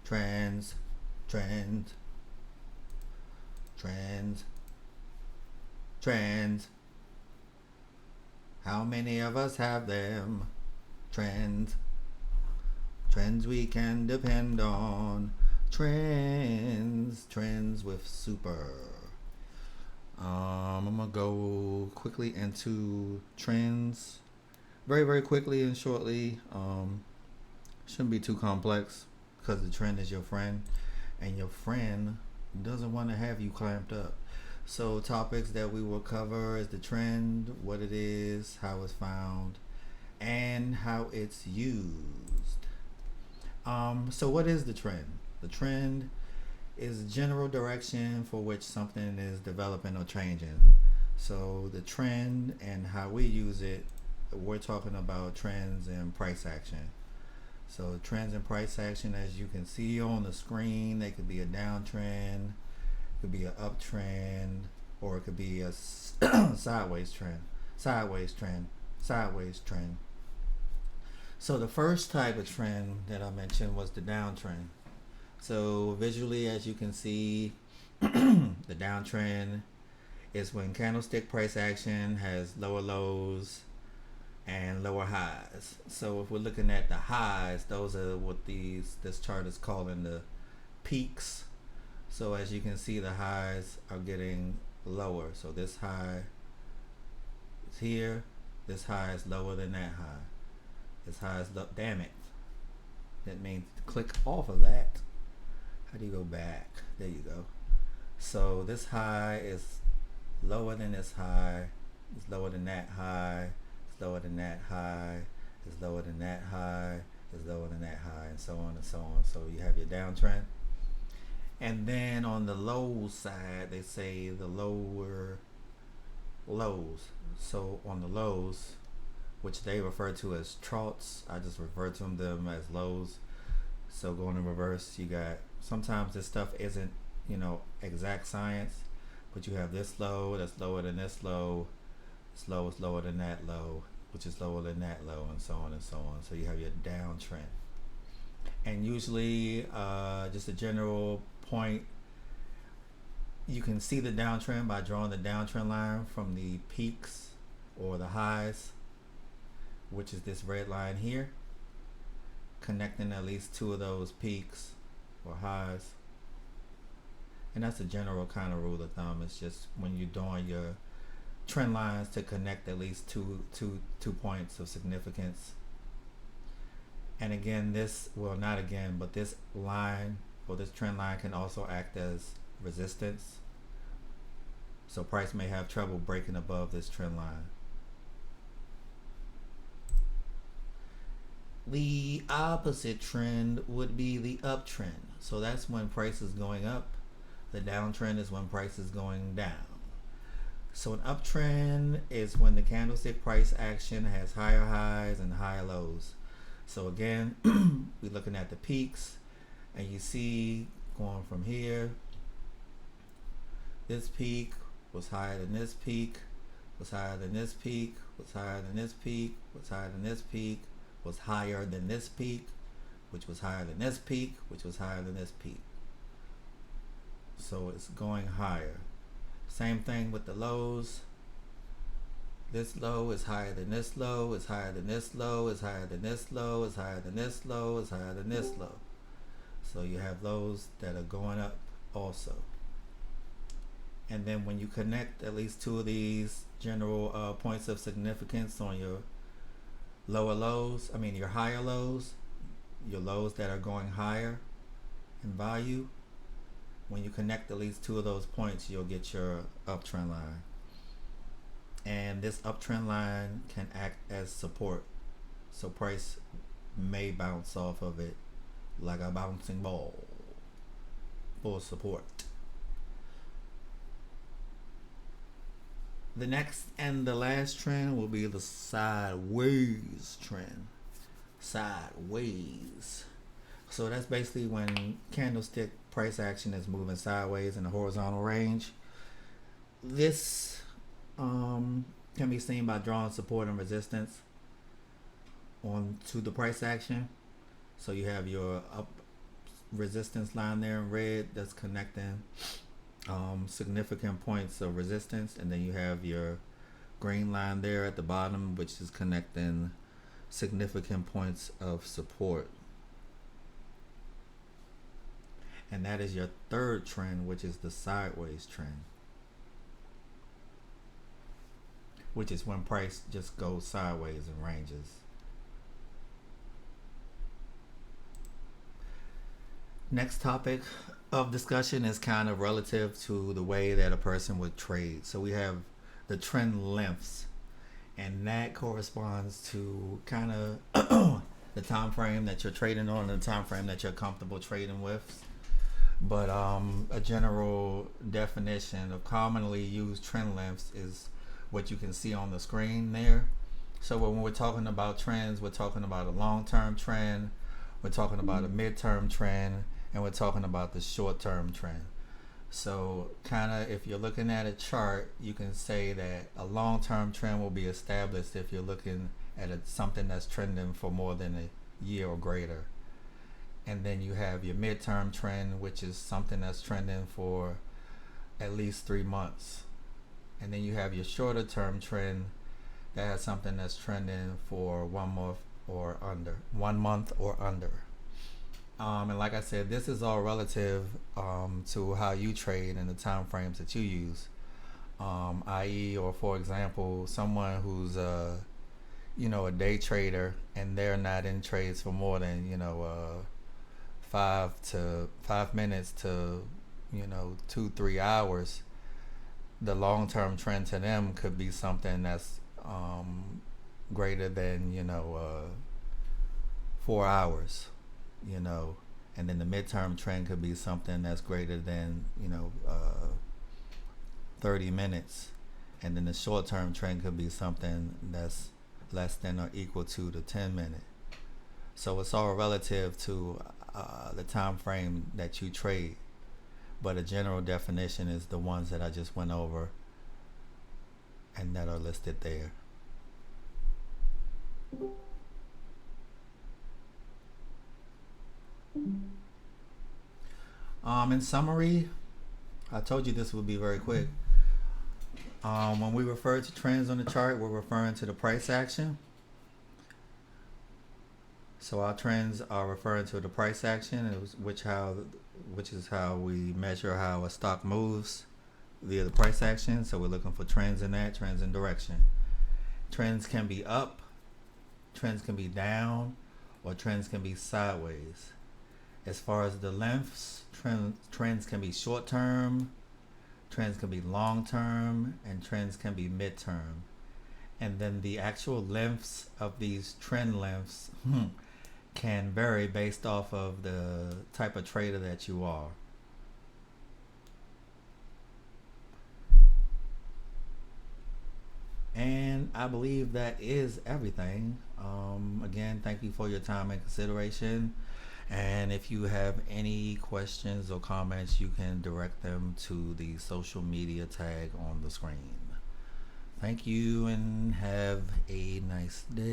trends, trends, trends, trends. How many of us have them? Trends, trends we can depend on. Trends, trends with super. I'm gonna go quickly into trends, very very quickly and shortly. Shouldn't be too complex because the trend is your friend, and your friend doesn't want to have you clamped up. So topics that we will cover is the trend, what it is, how it's found, and how it's used. So what is the trend? The trend is general direction for which something is developing or changing. So the trend and how we use it, we're talking about trends and price action. So trends and price action, as you can see on the screen, they could be a downtrend, it could be an uptrend, or it could be a sideways trend, sideways trend, sideways trend. So the first type of trend that I mentioned was the downtrend. So visually, as you can see, the downtrend is when candlestick price action has lower lows and lower highs. So if we're looking at the highs, those are what this chart is calling the peaks. So as you can see, the highs are getting lower. So this high is here. This high is lower than that high. This high is damn it. That means click off of that. How do you go back? There you go. So this high is lower than this high. It's lower than that high. It's lower than that high. It's lower than that high. It's lower than that high, and so on and so on. So you have your downtrend. And then on the low side, they say the lower lows. So on the lows, which they refer to as troughs, I just refer to them as lows. So going in reverse, you got, sometimes this stuff isn't, exact science, but you have this low that's lower than this low. This low is lower than that low, which is lower than that low, and so on and so on. So you have your downtrend. And usually, just a general point, you can see the downtrend by drawing the downtrend line from the peaks or the highs, which is this red line here, connecting at least two of those peaks or highs. And that's a general kind of rule of thumb. It's just when you're doing your trend lines to connect at least two points of significance. And again, but this line or this trend line can also act as resistance. So price may have trouble breaking above this trend line. The opposite trend would be the uptrend. So that's when price is going up. The downtrend is when price is going down. So an uptrend is when the candlestick price action has higher highs and higher lows. So again, we're looking at the peaks, and you see going from here, this peak was higher than this peak, was higher than this peak, was higher than this peak, was higher than this peak, was higher than this peak, which was higher than this peak, which was higher than this peak. So it's going higher. Same thing with the lows. This low is higher than this low, is higher than this low, is higher than this low, is higher than this low, is higher than this low. So you have lows that are going up also. And then when you connect at least two of these general points of significance on your your higher lows, your lows that are going higher in value, when you connect at least two of those points, you'll get your uptrend line. And this uptrend line can act as support. So price may bounce off of it like a bouncing ball for support. The next and the last trend will be the sideways trend. Sideways. So that's basically when candlestick price action is moving sideways in a horizontal range. This can be seen by drawing support and resistance onto the price action. So you have your resistance line there in red that's connecting significant points of resistance, and then you have your green line there at the bottom, which is connecting significant points of support. And that is your third trend, which is the sideways trend, which is when price just goes sideways in ranges. Next topic of discussion is kind of relative to the way that a person would trade. So we have the trend lengths, and that corresponds to kind of the time frame that you're trading on and the time frame that you're comfortable trading with. But a general definition of commonly used trend lengths is what you can see on the screen there. So when we're talking about trends, we're talking about a long-term trend, we're talking about a mid-term trend, and we're talking about the short-term trend. So kind of if you're looking at a chart, you can say that a long-term trend will be established if you're looking at something that's trending for more than a year or greater. And then you have your midterm trend, which is something that's trending for at least 3 months. And then you have your shorter term trend that has something that's trending for 1 month or under. 1 month or under. And like I said, this is all relative to how you trade and the time frames that you use. I.e., or for example, someone who's a day trader and they're not in trades for more than 5 minutes to 2-3 hours. The long-term trend to them could be something that's greater than 4 hours, and then the midterm trend could be something that's greater than 30 minutes, and then the short-term trend could be something that's less than or equal to the 10-minute. So it's all relative to the time frame that you trade, but a general definition is the ones that I just went over and that are listed there. In summary, I told you this would be very quick. When we refer to trends on the chart, we're referring to the price action. So our trends are referring to the price action, which is how we measure how a stock moves via the price action. So we're looking for trends in that, trends in direction. Trends can be up, trends can be down, or trends can be sideways. As far as the lengths, trends can be short term, trends can be long term, and trends can be mid-term. And then the actual lengths of these trend lengths can vary based off of the type of trader that you are. And I believe that is everything. Again, thank you for your time and consideration. And if you have any questions or comments, you can direct them to the social media tag on the screen. Thank you and have a nice day.